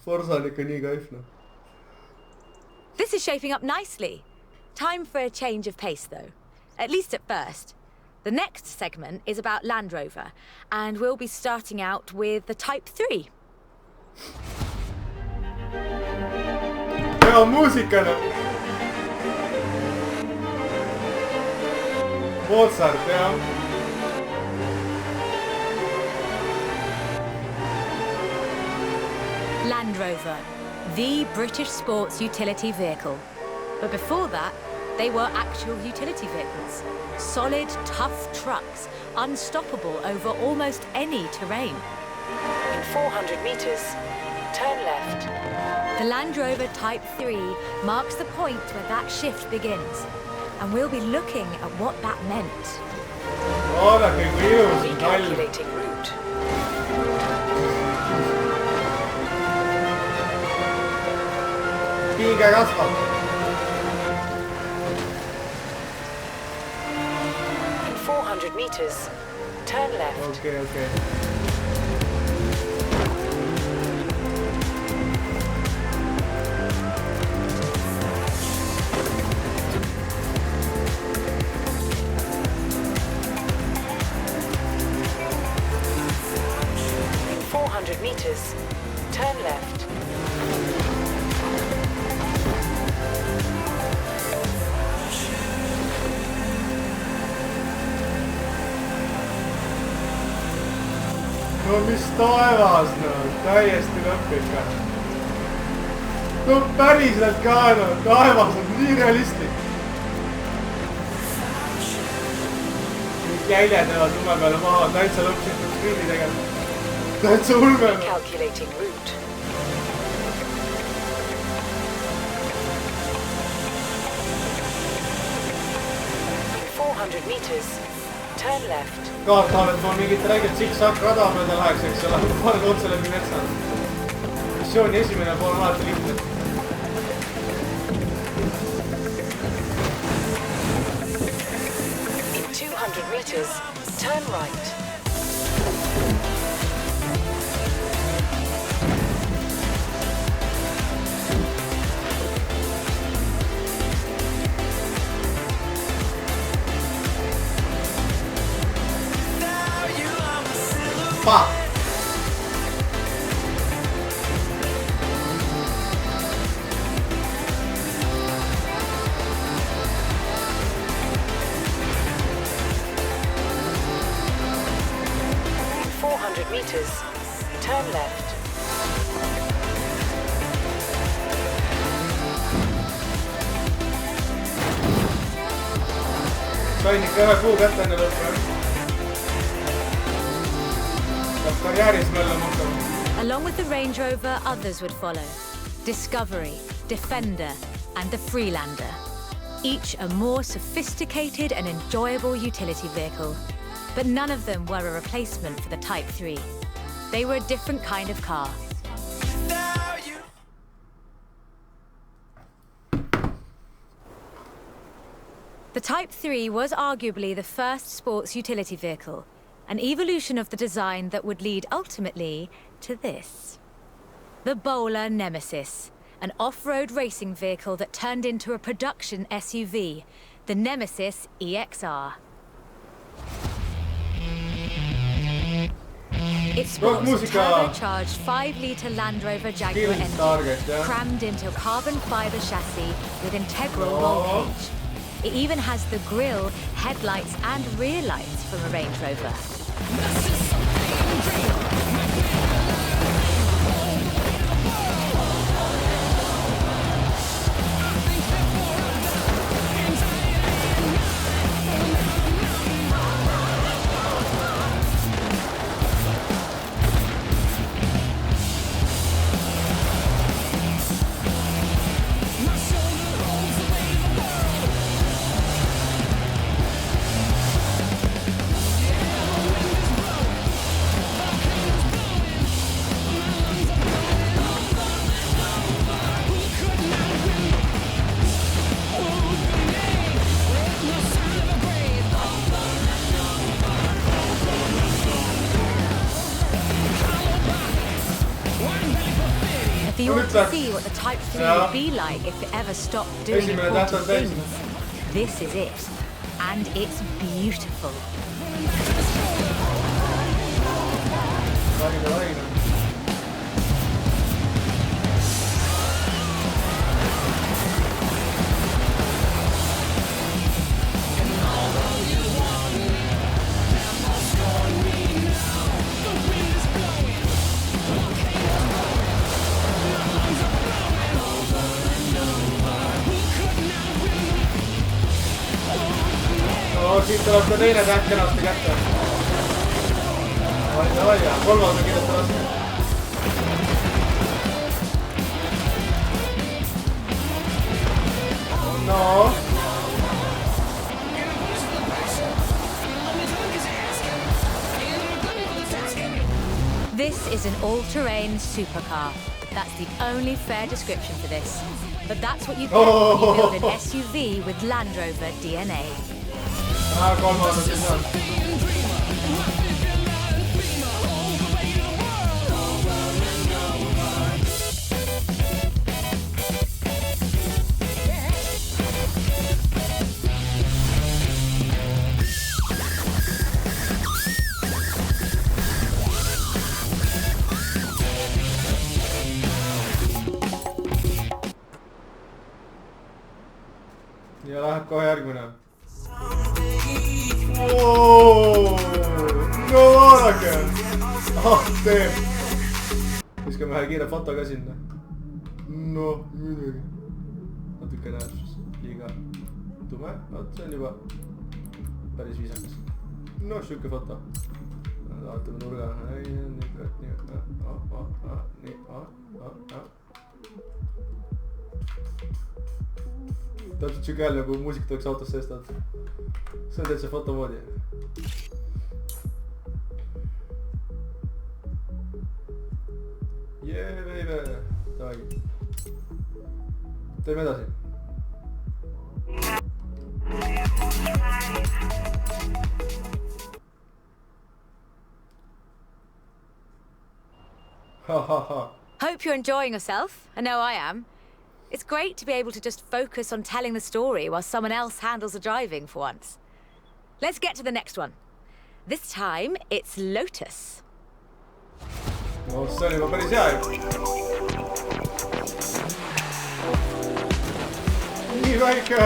Forza on ikka nii kaif noh. This is shaping up nicely. Time for a change of pace, though. At least at first. The next segment is about Land Rover, and we'll be starting out with the Type 3. Hea muusika noh. Mozart, jah. Land Rover, the British sports utility vehicle. But before that, they were actual utility vehicles. Solid, tough trucks, unstoppable over almost any terrain. In 400 meters, turn left. The Land Rover Type 3 marks the point where that shift begins. And we'll be looking at what that meant. Vaadake kui ilus on talv. Recalculating route. Pinge kasvab. In 400 meters, turn left. Okay. 400 meters, turn left. No mis taevas no, täiesti lõppika. No päriselt ka no, taevas on nii realistlik. Nüüd jäljed jäävad lume peale maha, täitsa lõpsitud skriidi tegema. Täitsa ulme. Recalculating route. In 400 meters, turn left. Kaartaalet ma mingit räigelt zigzag rada mööda läheks, eks ole, panen otse läbi metsa. Missiooni esimene pool on alati lihtne. In 200 meters, turn right. Pah! In 400 meters, turn left. Sain ikka ühe kuu kätte enne lõppu. Karjääris möllama hakkama. Along with the Range Rover, others would follow. Discovery, Defender, and the Freelander. Each a more sophisticated and enjoyable utility vehicle. But none of them were a replacement for the Type 3. They were a different kind of car. The Type 3 was arguably the first sports utility vehicle, an evolution of the design that would lead ultimately to this. The Bowler Nemesis, an off-road racing vehicle that turned into a production SUV, the Nemesis EXR. It sports a turbocharged 5-litre Land Rover Jaguar engine, crammed into a carbon fibre chassis with integral roll cage. It even has the grille, headlights and rear lights from a Range Rover. If you want to see what the Type 3 would be like if it ever stopped doing important things, this is it. And it's beautiful. No, siit tuleb ka teine täht kenasti kätte. Davai, kolmas on kindlasti raske. No. This is an all-terrain supercar. That's the only fair description for this. But that's what you get when you build an SUV with Land Rover DNA. Kolmas on siis on. Ja läheb kohe järgmine. No vaadake! Teeb! Viskame ühe kiire foto ka sinna. No, midagi. Natuke näeb liiga tume. See on juba päris viisakas. No, siuke foto. Vaatame nurga. Täpselt siuke hääl, nagu muusik tuleks autos seest vaata. See on täitsa foto moodi. Yeah, baby! Davai. Teeme edasi. Hope you're enjoying yourself. I know I am. It's great to be able to just focus on telling the story while someone else handles the driving for once. Let's get to the next one. This time, it's Lotus. No, see on juba päris hea ju. Nii väike!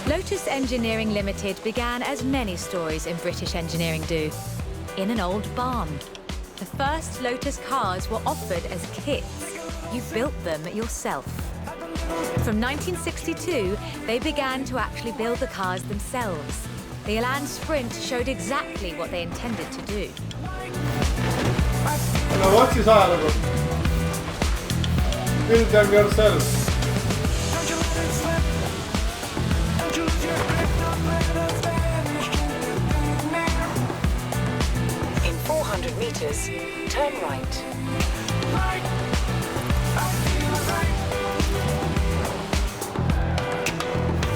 Lotus Engineering Limited began as many stories in British engineering do. In an old barn. The first Lotus cars were offered as kits. You built them yourself. From 1962, they began to actually build the cars themselves. The Elan Sprint showed exactly what they intended to do. No what's his ajalugu? Build them yourself. In 400 meters, turn right.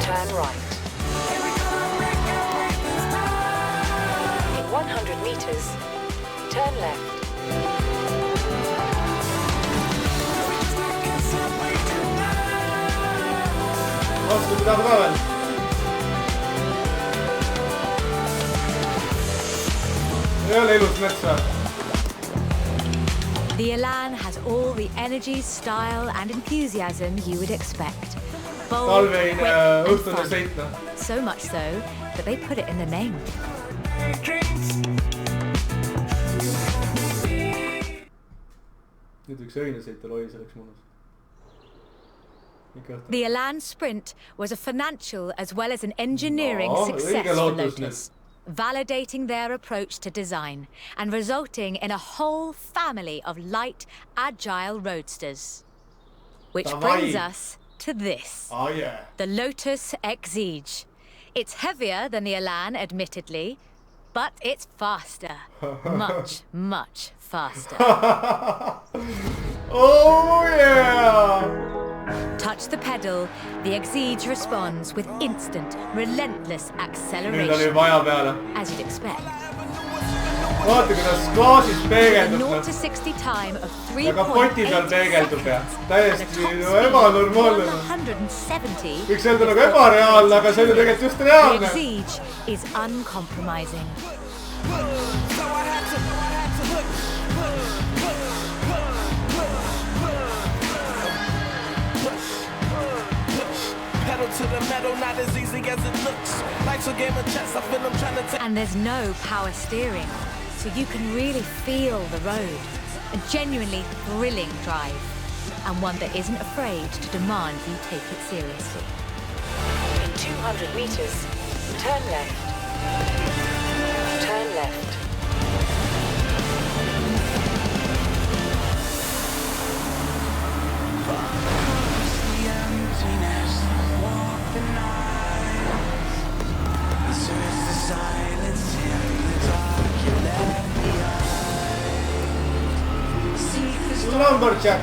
Turn right. In 100 meters, turn left. Vastu pidab ka veel. Ei ole ilus metsa. The Elan has all the energy, style and enthusiasm you would expect. Bold, quick and fun. So much so that they put it in the name. Nüüd üks õineseitel oli selleks mõnus. The Elan Sprint was a financial as well as an engineering success for Lotus, validating their approach to design and resulting in a whole family of light, agile roadsters. Which brings us to this. Oh yeah. The Lotus Exige. It's heavier than the Elan, admittedly, but it's faster. Much, much faster. Oh yeah! Touch the pedal, the Exige responds with instant, relentless acceleration, as you'd expect. vaata kuidas klaasis With a peegeldub 0 noh. to 60 time of Ja ka poti peal 3.8 peegeldub ja. seconds. Täiesti And a top ebanormaalne. speed of 170. Võiks öelda nagu ebareaalne, aga see on ju tegelikult just The reaalne. Exige is uncompromising. To the metal, not as easy as it looks. Life's a game of chess, I feel I'm trying to take. And there's no power steering, so you can really feel the road. A genuinely thrilling drive, and one that isn't afraid to demand you take it seriously. In 200 meters, turn left. Turn left. Lumberjack.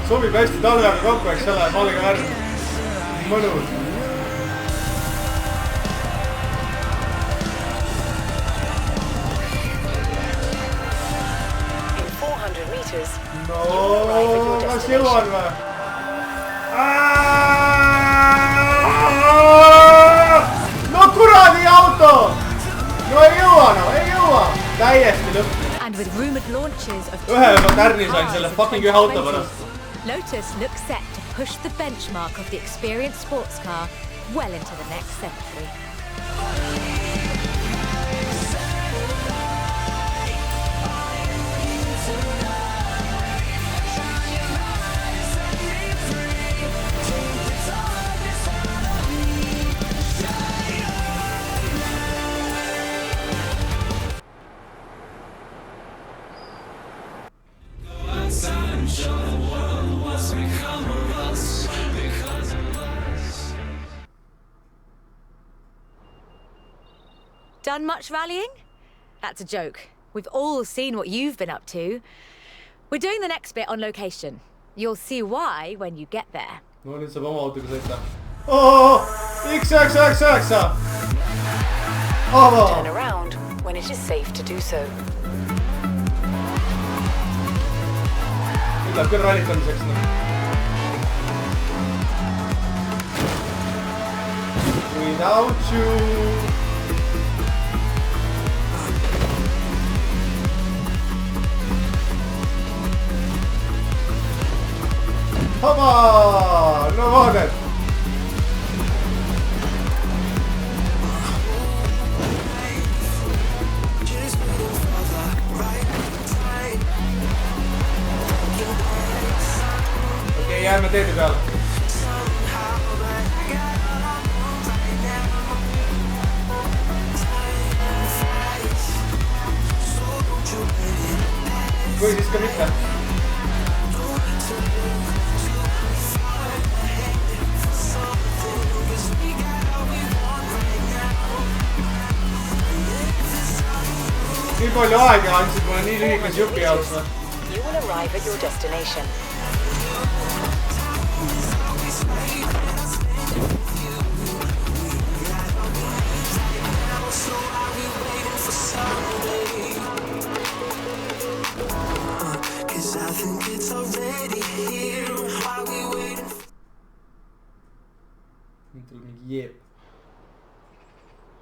Sobib hästi talvega kokku, eks ole, valge värv. Mõnus. In 400 meters, No, you will arrive at your kas destination. jõuan või? No kuradi auto! No ei jõua, ei jõua! Täiesti lõpp. And with rumored launches of Ühe juba tärni sain selle fucking ühe auto pärast. Lotus looks set to push the benchmark of the experienced sports car well into the next century. Done much rallying? That's a joke. We've all seen what you've been up to. We're doing the next bit on location. You'll see why when you get there. No nüüd saab oma autoga sõita. Oh, X999! Turn around when it is safe to do so. Nüüd läheb küll rallitamiseks. Without you. Hoppa! No vaadet! Okei, jääme teede peale. Või siis ka mitte. Nii palju aega andsid mulle nii lühikes jupi jaoks või? You will arrive at your destination.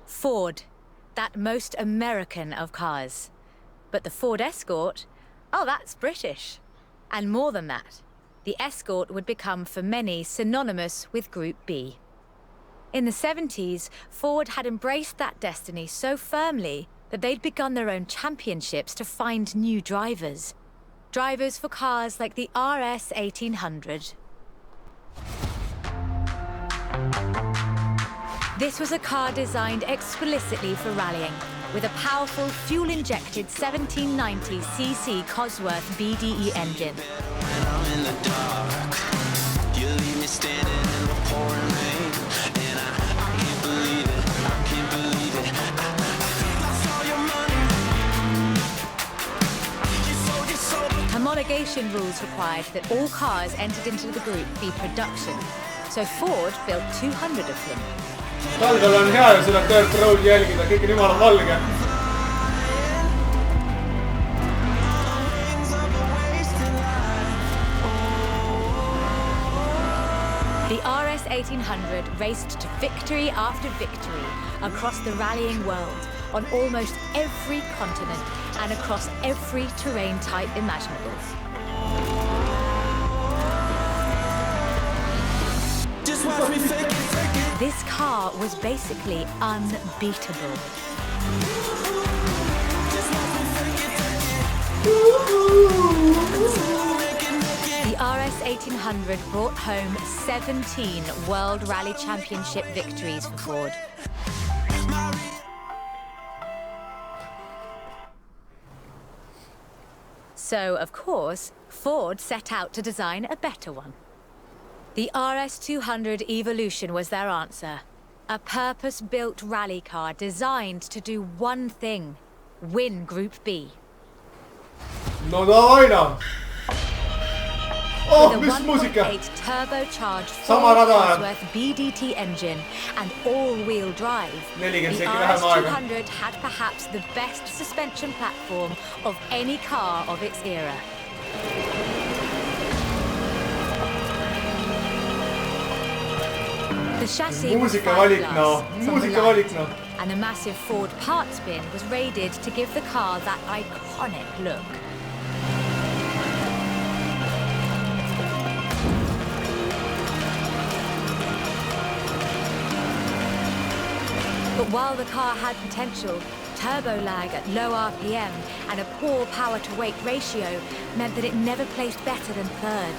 Ford, that most American of cars. But the Ford Escort, oh, that's British. And more than that, the Escort would become for many synonymous with Group B. In the 70s, Ford had embraced that destiny so firmly that they'd begun their own championships to find new drivers. Drivers for cars like the RS 1800. This was a car designed explicitly for rallying, with a powerful fuel-injected 1790cc Cosworth BDE engine. When I'm in the dark, you leave me standing in the pouring rain, and I can't believe it, I can't believe it. I lost all your money. You sold your soul. Homologation rules required that all cars entered into the group be production, so Ford built 200 of them. talvel on hea ju seda dirt road'i jälgida, kõik on jumala valge. The RS 1800 raced to victory after victory across the rallying world on almost every continent and across every terrain type imaginable. Just watch me fake it. This car was basically unbeatable. The RS 1800 brought home 17 World Rally Championship victories for Ford. So, of course, Ford set out to design a better one. The RS 200 Evolution was their answer. A purpose-built rally car designed to do one thing: win Group B. No davai noh! Oh, With a mis muusika! 1.8 turbocharged Sama Ford rada. Cosworth BDT engine and all-wheel drive, 40 the sekki vähem RS aega. 200 had perhaps the best suspension platform of any car of its era. The chassis was Muusika valik fiberglass noh, from the muusika light, valik noh. and a massive Ford parts bin was raided to give the car that iconic look. But while the car had potential, turbo lag at low RPM and a poor power-to-weight ratio meant that it never placed better than third.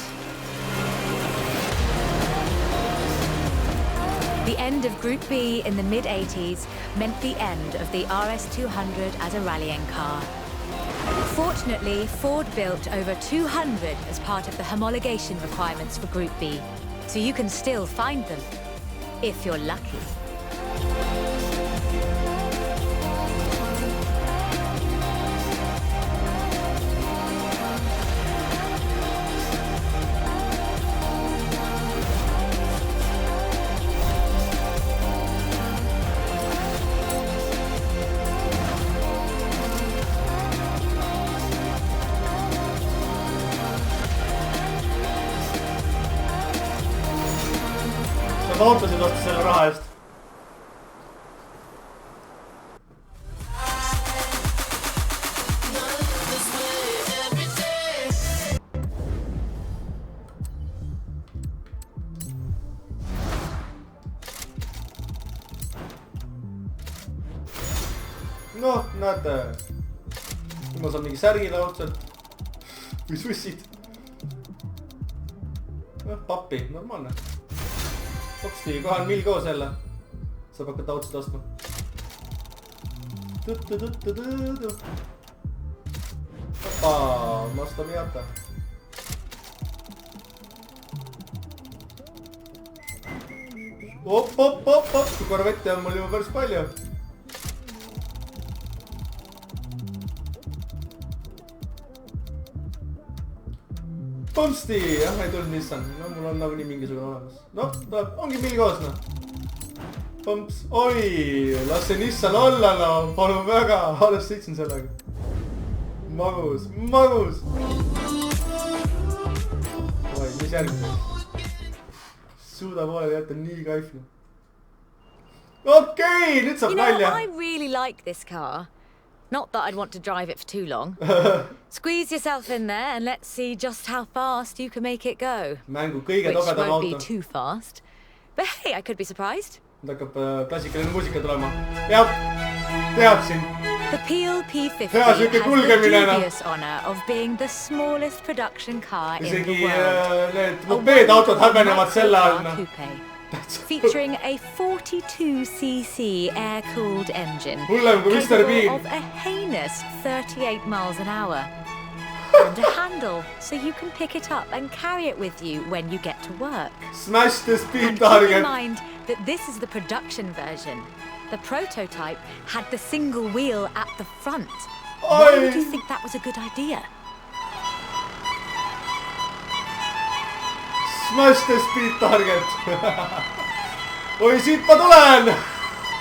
The end of Group B in the mid-80s meant the end of the RS 200 as a rallying car. Fortunately, Ford built over 200 as part of the homologation requirements for Group B, so you can still find them, if you're lucky. Sa ootasid vastu selle raha eest. Noh, näete. Nüüd ma saan mingi särgi laudselt. Või sussid. Pappi, normaalne. Hopsti, kohe on mill koos jälle. Saab hakata autosid ostma. Opa, Mazda Miata. Op, kui korvette on mul juba päris palju. Pomsti, jah, ei tulnud Nissan. No mul on nagu nii mingisugune olemas. Noh, ongi mill koos, noh. Pomps, oi, las see Nissan olla, no, palun väga. Alles sõitsin sellega. Magus, magus. Oi, mis järgmiseks? Suuda pooleli jätta nii kaif. Okei, nüüd saab nalja. You know, I really like this car. Not that I'd want to drive it for too long. Squeeze yourself in there and let's see just how fast you can make it go. Mängu kõige Which tobedam won't be auto. too fast. But hey, I could be surprised. Nüüd hakkab klassikaline muusika tulema. Jah, teadsin. The Peel P50 Hea, has siuke the kulgemine, noh. dubious honor of being the smallest production car in the Isegi world. need A mopeedautod wonderful häbenevad selle all. microcar coupe. Featuring a 42cc air-cooled engine Hullem kui Mr. capable Bean. of a heinous 38 miles an hour. And a handle, so you can pick it up and carry it with you when you get to work. Smash the speed And keep in target. mind that this is the production version. The prototype had the single wheel at the front. Why would you think that was a good idea? Smash the speed target. oi, siit ma tulen!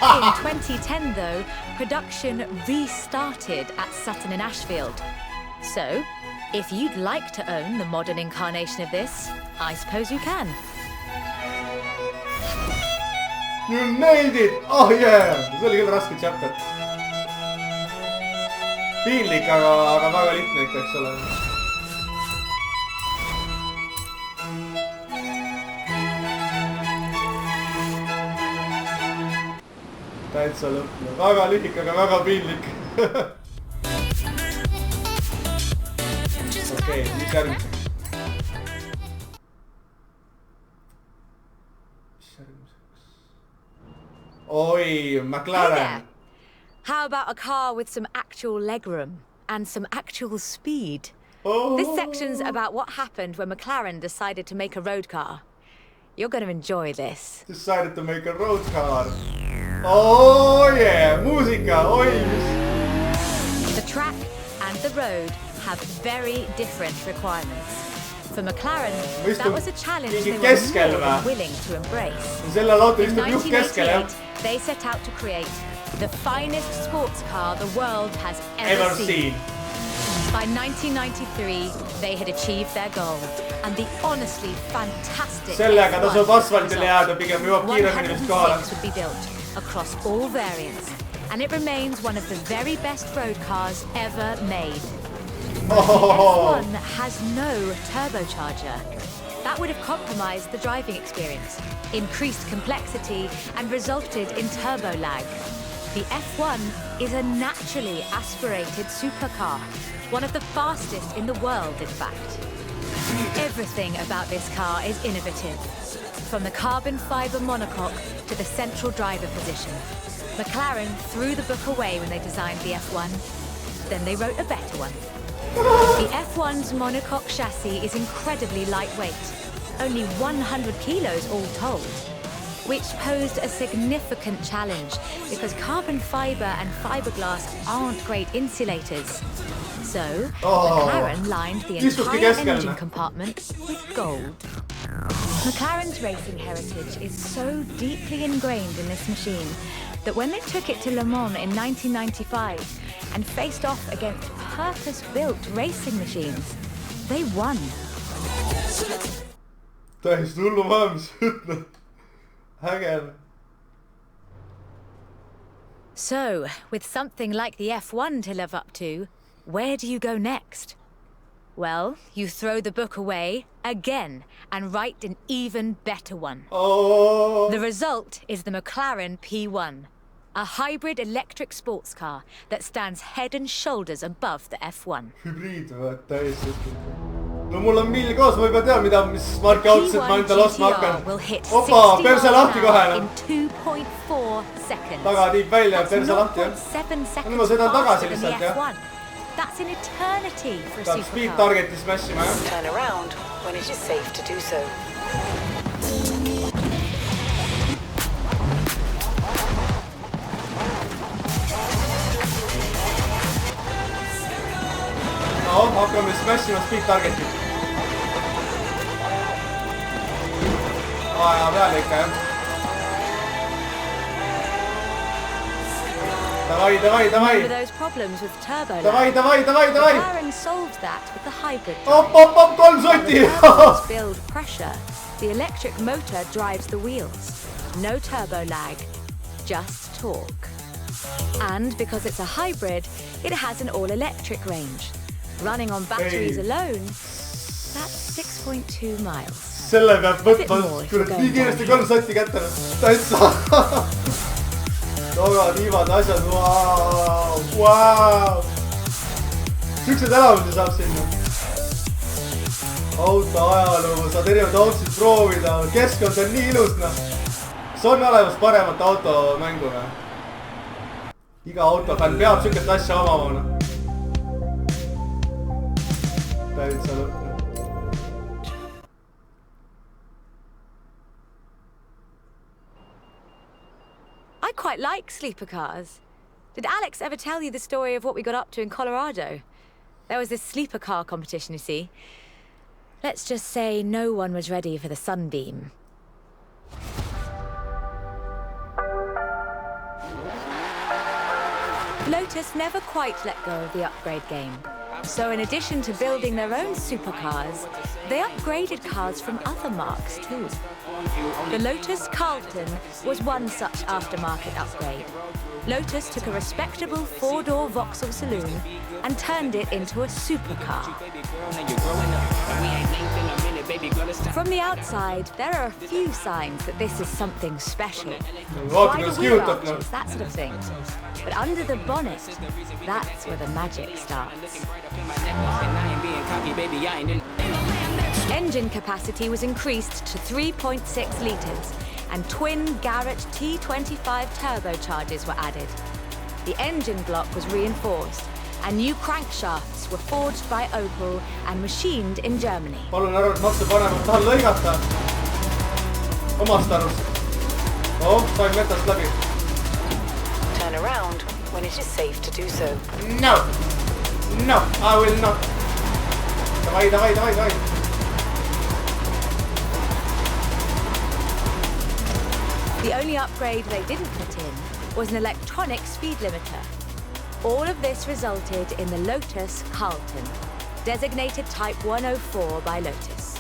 In 2010, though, production restarted at Sutton and Ashfield. So, if you'd like to own the modern incarnation of this, I suppose you can. You nailed it! Oh yeah! See oli küll raske chapter. Piinlik, aga väga lihtne ikka, eks ole. Täitsa lõpne. Väga lühik, aga väga piinlik. Okei, mis järgmiseks? Oi, McLaren. How about a car with some actual legroom and some actual speed? Oh. This section's about what happened when McLaren decided to make a road car. You're going to enjoy this. Decided to make a road car. Oh yeah, muusika, oi. The track and the road have very different requirements. For McLaren, that was a challenge they were more than willing to embrace. In 1988, they set out to create the finest sports car the world has ever seen. By 1993, they had achieved their goal, and the honestly fantastic Sellega tasub asfaldile jääda, pigem jõuab kiiremini vist kohale. would be built across all variants, and it remains one of the very best road cars ever made. The F1 has no turbocharger. That would have compromised the driving experience, increased complexity, and resulted in turbo lag. The F1 is a naturally aspirated supercar, one of the fastest in the world, in fact. Everything about this car is innovative, from the carbon fiber monocoque to the central driver position. McLaren threw the book away when they designed the F1. Then they wrote a better one. The F1's monocoque chassis is incredibly lightweight, only 100 kilos all told, which posed a significant challenge because carbon fiber and fiberglass aren't great insulators. So, McLaren lined the entire engine compartment with gold. McLaren's racing heritage is so deeply ingrained in this machine that when they took it to Le Mans in 1995 and faced off against purpose-built racing machines, they won. Täiesti hullu maailmas ütleb. Äge. So, with something like the F1 to live up to, where do you go next? Well, you throw the book away again and write an even better one. Oh. The result is the McLaren P1, a hybrid electric sports car that stands head and shoulders above the F1. Hübriid või? Täiesti ütleb. No mul on mill koos, ma juba tean, mis marki autosid ma endale ostma hakkan. Opa, perse lahti kohe. Tagatiib välja, perse lahti, jah. Nüüd ma sõidan tagasi lihtsalt, jah. That's an eternity for a supercar. Speed targeti smashima, jah. Turn around when it is safe to do so. No, hakkame smashima speed targetit. Aja peale ikka, jah. Davai. Remember those problems with turbo lag? Davai. McLaren solved that with the hybrid drive. Op, 3 sotti! Build pressure. The electric motor drives the wheels. No turbo lag, just torque. And because it's a hybrid, it has an all-electric range. Running on batteries alone, that's 6.2 miles. Selle peab võtma, kurat, nii kiiresti 3 sotti kätte. Täitsa. Tagatiivad asjad, vau. Siuksed elamusi saab sinna. Auto ajaloo, saad erinevad autosid proovida. Keskkond on nii ilus, noh. Kas on olemas paremat automängu või? Iga autofänn peab siukest asja omama, noh. Täitsa lõpne. I quite like sleeper cars. Did Alex ever tell you the story of what we got up to in Colorado? There was this sleeper car competition, you see. Let's just say no one was ready for the sunbeam. Lotus never quite let go of the upgrade game. So in addition to building their own supercars, they upgraded cars from other marques too. The Lotus Carlton was one such aftermarket upgrade. Lotus took a respectable four-door Vauxhall saloon and turned it into a supercar. From the outside, there are a few signs that this is something special. Wider wheel arches, that sort of thing. But under the bonnet, that's where the magic starts. Engine capacity was increased to 3.6 litres, and twin Garrett T25 turbochargers were added. The engine block was reinforced, and new crankshafts were forged by Opel and machined in Germany. Palun ära nüüd makse panema, tahan lõigata. Omast arust. Oh, sain metast läbi. Turn around when it is safe to do so. No! No, I will not. Davai, davai, davai, davai. The only upgrade they didn't put in was an electronic speed limiter. All of this resulted in the Lotus Carlton, designated Type 104 by Lotus.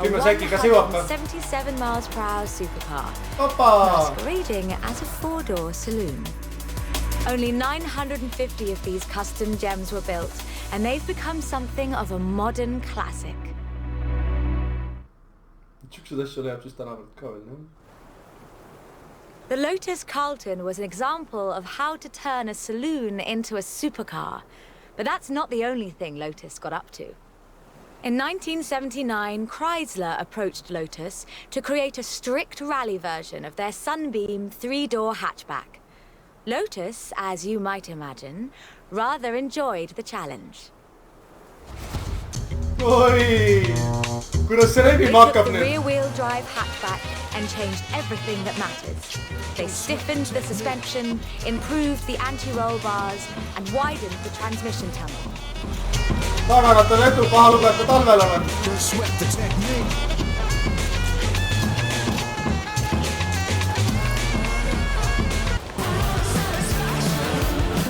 A 177 miles per hour supercar, masquerading as a four-door saloon. Only 950 of these custom gems were built, and they've become something of a modern classic. The Lotus Carlton was an example of how to turn a saloon into a supercar, but that's not the only thing Lotus got up to. In 1979, Chrysler approached Lotus to create a strict rally version of their Sunbeam three-door hatchback. Lotus, as you might imagine, rather enjoyed the challenge. Oi! Kuidas see läbi They hakkab took the nüüd? rear-wheel drive hatchback and changed everything that matters. They stiffened the suspension, improved the anti-roll bars, and widened the transmission tunnel. Taganat on edu paha lugeda talvel olen.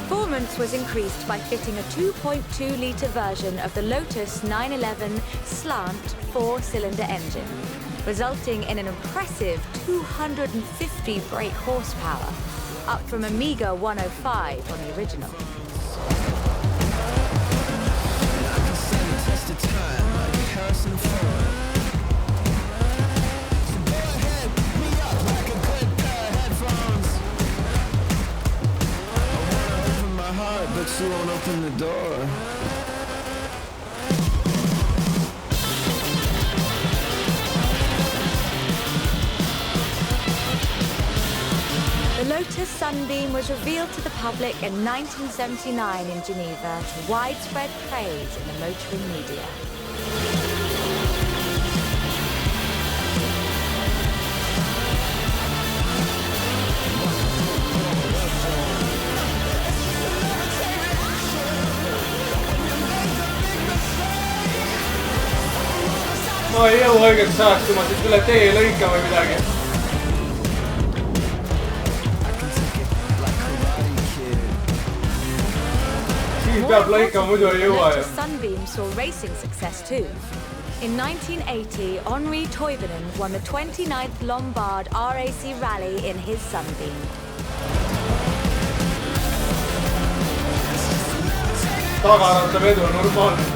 Performance was increased by fitting a 2.2-litre version of the Lotus 911 slant four-cylinder engine, resulting in an impressive 250 brake horsepower, up from a meager 105 on the original. But you won't open the door. The Lotus Sunbeam was revealed to the public in 1979 in Geneva to widespread praise in the motoring media. Ma ei jõua õigeks ajaks, kui ma siit üle tee lõika või midagi. Siis peab lõikama, muidu ei jõua ju. Lotus Sunbeam saw racing success too. In 1980, Henri Toivonen won the 29th Lombard RAC Rally in his Sunbeam. Tagaratta vedu on normaalne.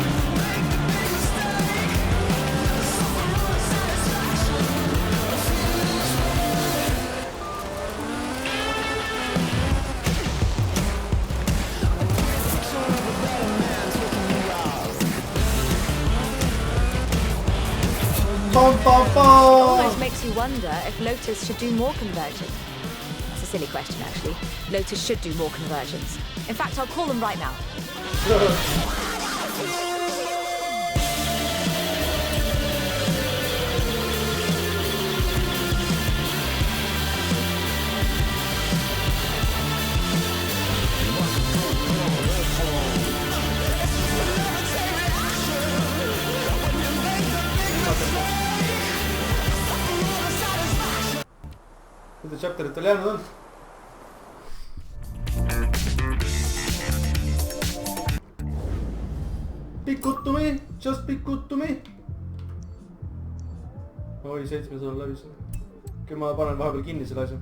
Almost makes you wonder if Lotus should do more conversion. That's a silly question, actually. Lotus should do more conversions. In fact, I'll call them right now. Mida chapterit tal jäänud on? Be good to me, just be good to me. oi, 700 läbi. Küll ma panen vahepeal kinni selle asja.